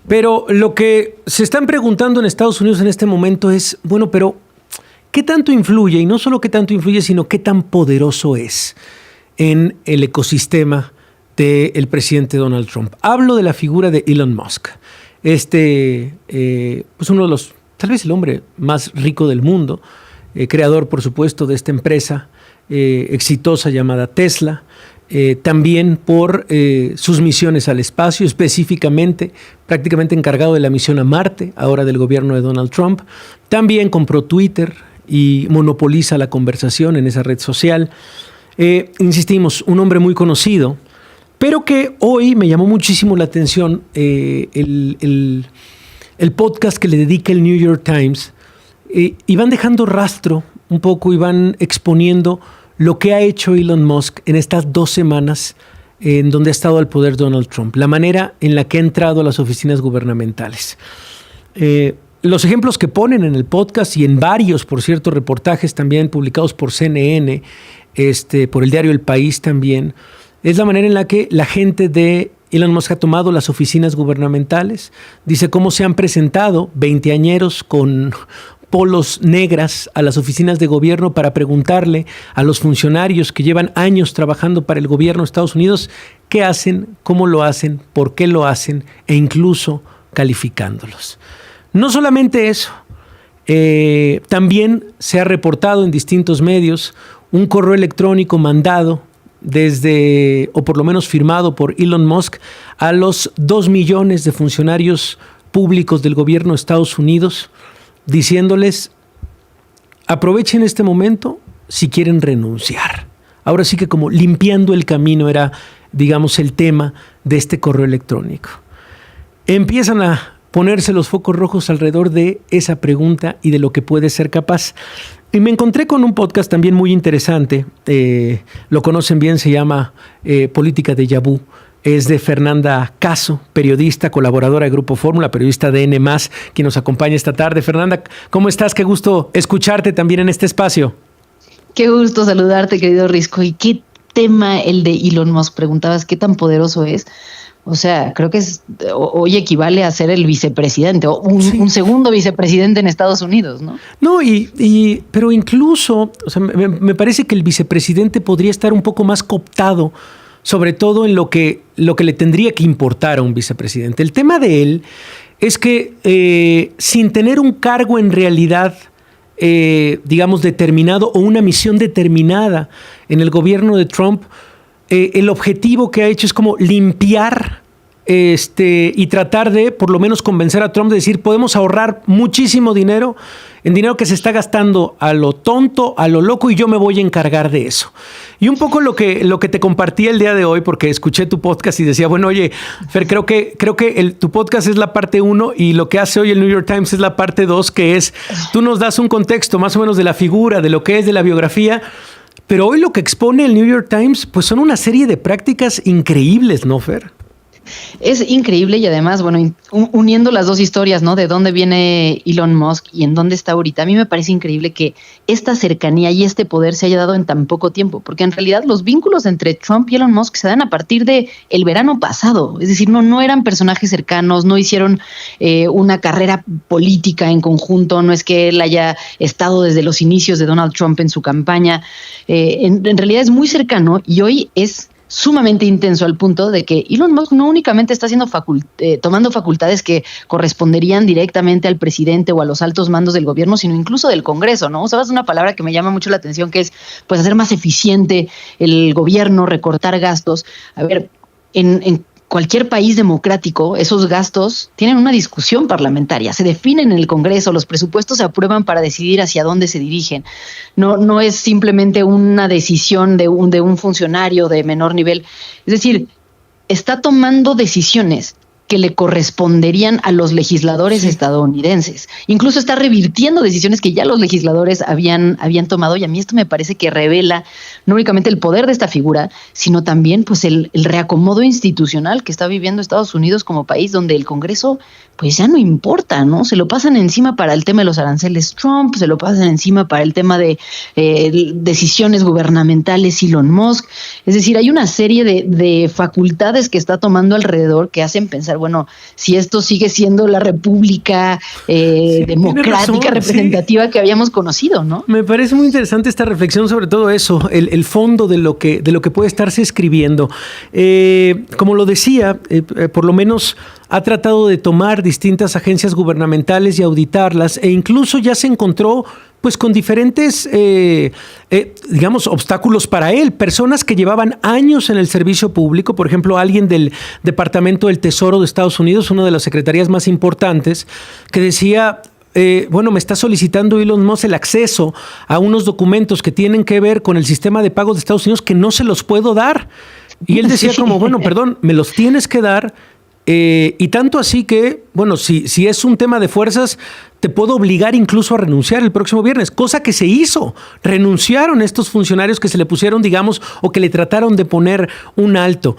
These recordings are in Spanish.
Pero lo que se están preguntando en Estados Unidos en este momento es, bueno, pero ¿qué tanto influye? Y no solo qué tanto influye, sino qué tan poderoso es en el ecosistema del presidente Donald Trump. Hablo de la figura de Elon Musk. Pues uno de los, tal vez el hombre más rico del mundo, creador, por supuesto, de esta empresa exitosa llamada Tesla. También por sus misiones al espacio, específicamente prácticamente encargado de la misión a Marte, ahora del gobierno de Donald Trump. También compró Twitter y monopoliza la conversación en esa red social. Insistimos, un hombre muy conocido, pero que hoy me llamó muchísimo la atención el podcast que le dedica el New York Times, y van dejando rastro un poco y van exponiendo lo que ha hecho Elon Musk en estas 2 semanas en donde ha estado al poder Donald Trump, la manera en la que ha entrado a las oficinas gubernamentales. Los ejemplos que ponen en el podcast y en varios, por cierto, reportajes también publicados por CNN, por el diario El País también, es la manera en la que la gente de Elon Musk ha tomado las oficinas gubernamentales. Dice cómo se han presentado veinteañeros con polos negras a las oficinas de gobierno para preguntarle a los funcionarios que llevan años trabajando para el gobierno de Estados Unidos qué hacen, cómo lo hacen, por qué lo hacen e incluso calificándolos. No solamente eso, también se ha reportado en distintos medios un correo electrónico mandado desde, o por lo menos firmado por Elon Musk, a los 2 millones de funcionarios públicos del gobierno de Estados Unidos, diciéndoles, aprovechen este momento si quieren renunciar. Ahora sí que como limpiando el camino era, digamos, el tema de este correo electrónico. Empiezan a ponerse los focos rojos alrededor de esa pregunta y de lo que puede ser capaz. Y me encontré con un podcast también muy interesante, lo conocen bien, se llama Política Déjà Vu. Es de Fernanda Caso, periodista, colaboradora de Grupo Fórmula, periodista de N+, quien nos acompaña esta tarde. Fernanda, ¿cómo estás? Qué gusto escucharte también en este espacio. Qué gusto saludarte, querido Risco. ¿Y qué tema el de Elon Musk? Preguntabas qué tan poderoso es. O sea, creo que hoy equivale a ser el vicepresidente o un segundo vicepresidente en Estados Unidos, ¿no? No, pero incluso, o sea, me parece que el vicepresidente podría estar un poco más cooptado, sobre todo en lo que le tendría que importar a un vicepresidente. El tema de él es que sin tener un cargo en realidad, digamos, determinado o una misión determinada en el gobierno de Trump, el objetivo que ha hecho es como limpiar y tratar de por lo menos convencer a Trump de decir podemos ahorrar muchísimo dinero, en dinero que se está gastando a lo tonto, a lo loco, y yo me voy a encargar de eso. Y un poco lo que te compartí el día de hoy, porque escuché tu podcast y decía, bueno, oye, Fer, creo que tu podcast es la parte 1 y lo que hace hoy el New York Times es la parte 2, que es, tú nos das un contexto más o menos de la figura, de lo que es, de la biografía. Pero hoy lo que expone el New York Times, pues son una serie de prácticas increíbles, ¿no, Fer? Es increíble y además, bueno, uniendo las dos historias, ¿no? De dónde viene Elon Musk y en dónde está ahorita, a mí me parece increíble que esta cercanía y este poder se haya dado en tan poco tiempo, porque en realidad los vínculos entre Trump y Elon Musk se dan a partir de el verano pasado, es decir, no eran personajes cercanos, no hicieron una carrera política en conjunto, no es que él haya estado desde los inicios de Donald Trump en su campaña, en realidad es muy cercano y hoy es sumamente intenso al punto de que Elon Musk no únicamente está haciendo tomando facultades que corresponderían directamente al presidente o a los altos mandos del gobierno, sino incluso del Congreso, ¿no? Usabas una palabra que me llama mucho la atención, que es pues hacer más eficiente el gobierno, recortar gastos. A ver, en cualquier país democrático, esos gastos tienen una discusión parlamentaria, se definen en el Congreso, los presupuestos se aprueban para decidir hacia dónde se dirigen. No es simplemente una decisión de un funcionario de menor nivel. Es decir, está tomando decisiones que le corresponderían a los legisladores estadounidenses. Incluso está revirtiendo decisiones que ya los legisladores habían tomado, y a mí esto me parece que revela no únicamente el poder de esta figura, sino también pues el reacomodo institucional que está viviendo Estados Unidos como país, donde el Congreso pues ya no importa, ¿no? Se lo pasan encima para el tema de los aranceles Trump, se lo pasan encima para el tema de decisiones gubernamentales Elon Musk. Es decir, hay una serie de facultades que está tomando alrededor que hacen pensar, pensar, bueno, si esto sigue siendo la república democrática, representativa que habíamos conocido, ¿no? Me parece muy interesante esta reflexión sobre todo eso, el fondo de lo que puede estarse escribiendo. Como lo decía, por lo menos ha tratado de tomar distintas agencias gubernamentales y auditarlas, e incluso ya se encontró pues con diferentes, digamos, obstáculos para él. Personas que llevaban años en el servicio público, por ejemplo, alguien del Departamento del Tesoro de Estados Unidos, una de las secretarías más importantes, que decía, bueno, me está solicitando Elon Musk el acceso a unos documentos que tienen que ver con el sistema de pagos de Estados Unidos que no se los puedo dar. Y él decía como, bueno, perdón, me los tienes que dar. Y tanto así que, bueno, si es un tema de fuerzas, te puedo obligar incluso a renunciar el próximo viernes, cosa que se hizo. Renunciaron estos funcionarios que se le pusieron, digamos, o que le trataron de poner un alto.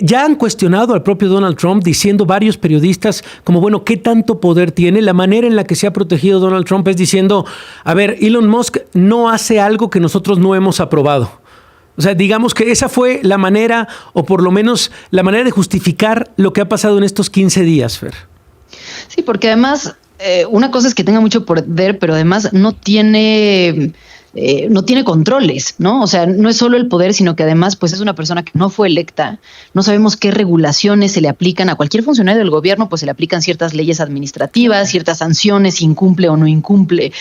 Ya han cuestionado al propio Donald Trump, diciendo varios periodistas como, bueno, ¿qué tanto poder tiene? La manera en la que se ha protegido Donald Trump es diciendo, a ver, Elon Musk no hace algo que nosotros no hemos aprobado. O sea, digamos que esa fue la manera, o por lo menos la manera de justificar lo que ha pasado en estos 15 días, Fer. Sí, porque además, una cosa es que tenga mucho poder, pero además no tiene controles, ¿no? O sea, no es solo el poder, sino que además pues es una persona que no fue electa. No sabemos qué regulaciones se le aplican a cualquier funcionario del gobierno, pues se le aplican ciertas leyes administrativas, ciertas sanciones, si incumple o no incumple,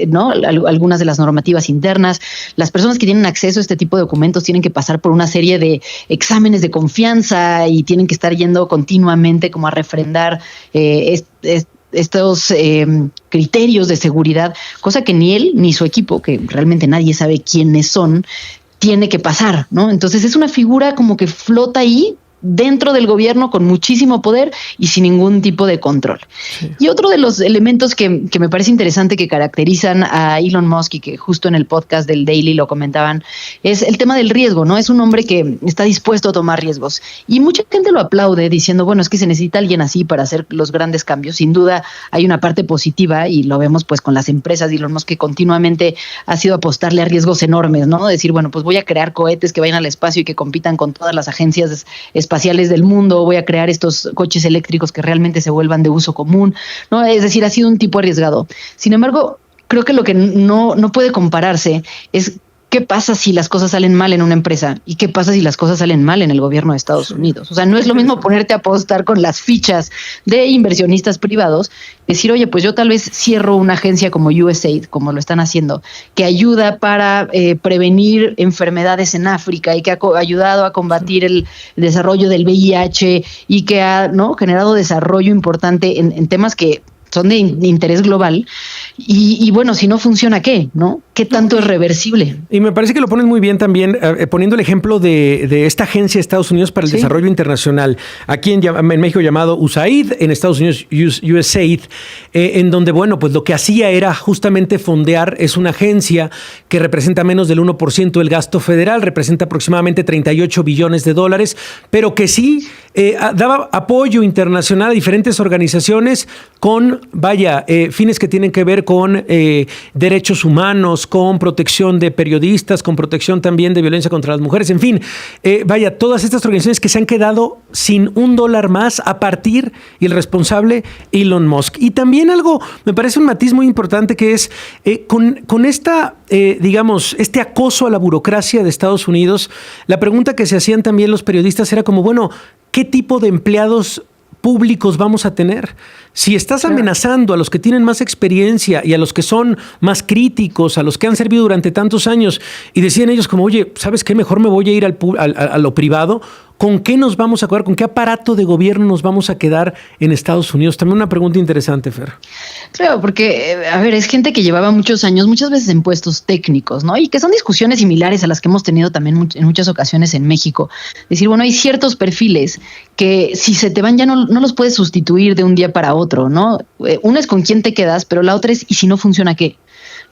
¿no? Algunas de las normativas internas. Las personas que tienen acceso a este tipo de documentos tienen que pasar por una serie de exámenes de confianza y tienen que estar yendo continuamente como a refrendar estos criterios de seguridad, cosa que ni él ni su equipo, que realmente nadie sabe quiénes son, tiene que pasar, ¿no? Entonces es una figura como que flota ahí dentro del gobierno con muchísimo poder y sin ningún tipo de control. Sí. Y otro de los elementos que me parece interesante que caracterizan a Elon Musk y que justo en el podcast del Daily lo comentaban, es el tema del riesgo, ¿no? Es un hombre que está dispuesto a tomar riesgos y mucha gente lo aplaude diciendo, bueno, es que se necesita alguien así para hacer los grandes cambios. Sin duda hay una parte positiva y lo vemos pues con las empresas de Elon Musk, que continuamente ha sido apostarle a riesgos enormes, ¿no? Decir, bueno, pues voy a crear cohetes que vayan al espacio y que compitan con todas las agencias espaciales del mundo, voy a crear estos coches eléctricos que realmente se vuelvan de uso común, ¿no? Es decir, ha sido un tipo arriesgado. Sin embargo, creo que lo que no puede compararse es qué pasa si las cosas salen mal en una empresa y qué pasa si las cosas salen mal en el gobierno de Estados Unidos. O sea, no es lo mismo ponerte a apostar con las fichas de inversionistas privados, decir, oye, pues yo tal vez cierro una agencia como USAID, como lo están haciendo, que ayuda para prevenir enfermedades en África y que ha ayudado a combatir el desarrollo del VIH y que ha, ¿no?, generado desarrollo importante en temas que son de interés global. Y bueno, si no funciona, ¿qué? ¿No? ¿Qué tanto es reversible? Y me parece que lo ponen muy bien también, poniendo el ejemplo de esta agencia de Estados Unidos para el Desarrollo Internacional, aquí en México llamado USAID, en Estados Unidos USAID, en donde, bueno, pues lo que hacía era justamente fondear, es una agencia que representa menos del 1% del gasto federal, representa aproximadamente 38 billones de dólares, pero que sí daba apoyo internacional a diferentes organizaciones con, fines que tienen que ver con derechos humanos, con protección de periodistas, con protección también de violencia contra las mujeres, en fin, todas estas organizaciones que se han quedado sin $1 más a partir, y el responsable, Elon Musk. Y también algo, me parece un matiz muy importante, que es con esta, digamos, este acoso a la burocracia de Estados Unidos, la pregunta que se hacían también los periodistas era como, bueno, ¿qué tipo de empleados públicos vamos a tener? Si estás amenazando a los que tienen más experiencia y a los que son más críticos, a los que han servido durante tantos años, y decían ellos como, oye, ¿sabes qué? Mejor me voy a ir a lo privado. ¿Con qué nos vamos a quedar? ¿Con qué aparato de gobierno nos vamos a quedar en Estados Unidos? También una pregunta interesante, Fer. Claro, porque, a ver, es gente que llevaba muchos años, muchas veces en puestos técnicos, ¿no? Y que son discusiones similares a las que hemos tenido también en muchas ocasiones en México. Es decir, bueno, hay ciertos perfiles que si se te van ya no los puedes sustituir de un día para otro, ¿no? Una es con quién te quedas, pero la otra es, ¿y si no funciona qué?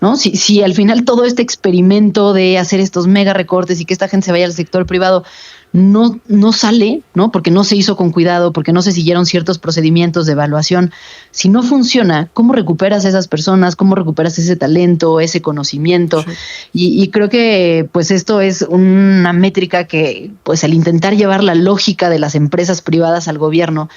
¿No? Si al final todo este experimento de hacer estos mega recortes y que esta gente se vaya al sector privado no sale, ¿no? Porque no se hizo con cuidado, porque no se siguieron ciertos procedimientos de evaluación. Si no funciona, ¿cómo recuperas a esas personas? ¿Cómo recuperas ese talento, ese conocimiento? Sí. Y creo que pues esto es una métrica que pues al intentar llevar la lógica de las empresas privadas al gobierno,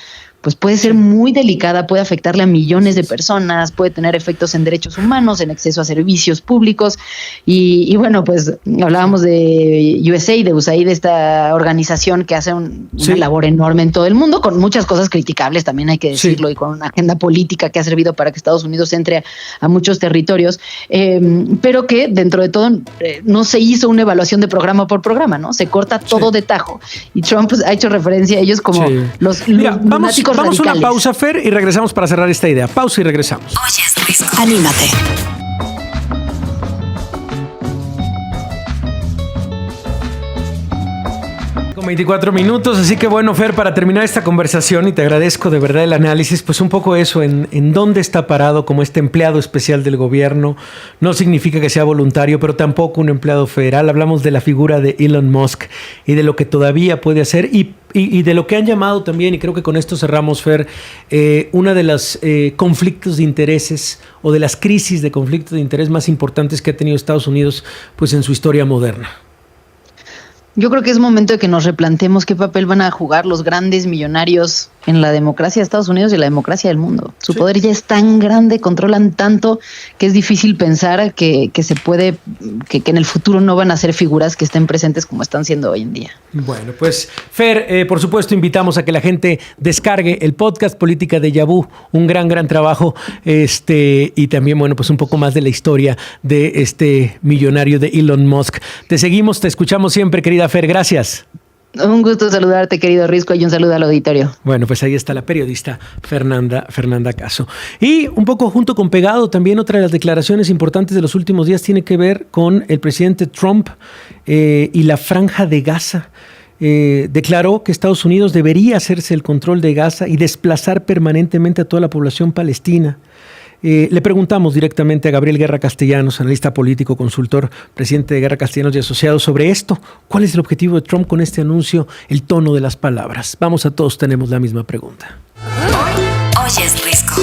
pues puede ser muy delicada, puede afectarle a millones de personas, puede tener efectos en derechos humanos, en acceso a servicios públicos. Y bueno, pues hablábamos de USAID, de esta organización que hace una labor enorme en todo el mundo, con muchas cosas criticables, también hay que decirlo, y con una agenda política que ha servido para que Estados Unidos entre a muchos territorios, pero que dentro de todo no se hizo una evaluación de programa por programa, ¿no? Se corta todo de tajo. Y Trump pues, ha hecho referencia a ellos como los lunáticos. Vamos a una pausa, Fer, y regresamos para cerrar esta idea. Pausa y regresamos. Oye, Risco. Anímate. Con 24 minutos, así que bueno, Fer, para terminar esta conversación, y te agradezco de verdad el análisis, pues un poco eso, en dónde está parado como este empleado especial del gobierno. No significa que sea voluntario, pero tampoco un empleado federal. Hablamos de la figura de Elon Musk y de lo que todavía puede hacer y de lo que han llamado también, y creo que con esto cerramos, Fer, una de los conflictos de intereses o de las crisis de conflictos de interés más importantes que ha tenido Estados Unidos pues en su historia moderna. Yo creo que es momento de que nos replantemos qué papel van a jugar los grandes millonarios en la democracia de Estados Unidos y la democracia del mundo. Su poder ya es tan grande, controlan tanto, que es difícil pensar que se puede, que en el futuro no van a ser figuras que estén presentes como están siendo hoy en día. Bueno, pues Fer, por supuesto invitamos a que la gente descargue el podcast Política Déjà Vu, un gran trabajo, y también, bueno, pues un poco más de la historia de este millonario de Elon Musk. Te seguimos, te escuchamos siempre, querida Fer, gracias. Un gusto saludarte, querido Risco, y un saludo al auditorio. Bueno, pues ahí está la periodista Fernanda Caso. Y un poco junto con pegado, también otra de las declaraciones importantes de los últimos días tiene que ver con el presidente Trump y la Franja de Gaza. Declaró que Estados Unidos debería hacerse el control de Gaza y desplazar permanentemente a toda la población palestina. Le preguntamos directamente a Gabriel Guerra Castellanos, analista político, consultor, presidente de Guerra Castellanos y Asociados, sobre esto. ¿Cuál es el objetivo de Trump con este anuncio? El tono de las palabras. Vamos a todos, tenemos la misma pregunta. Oye, Risco.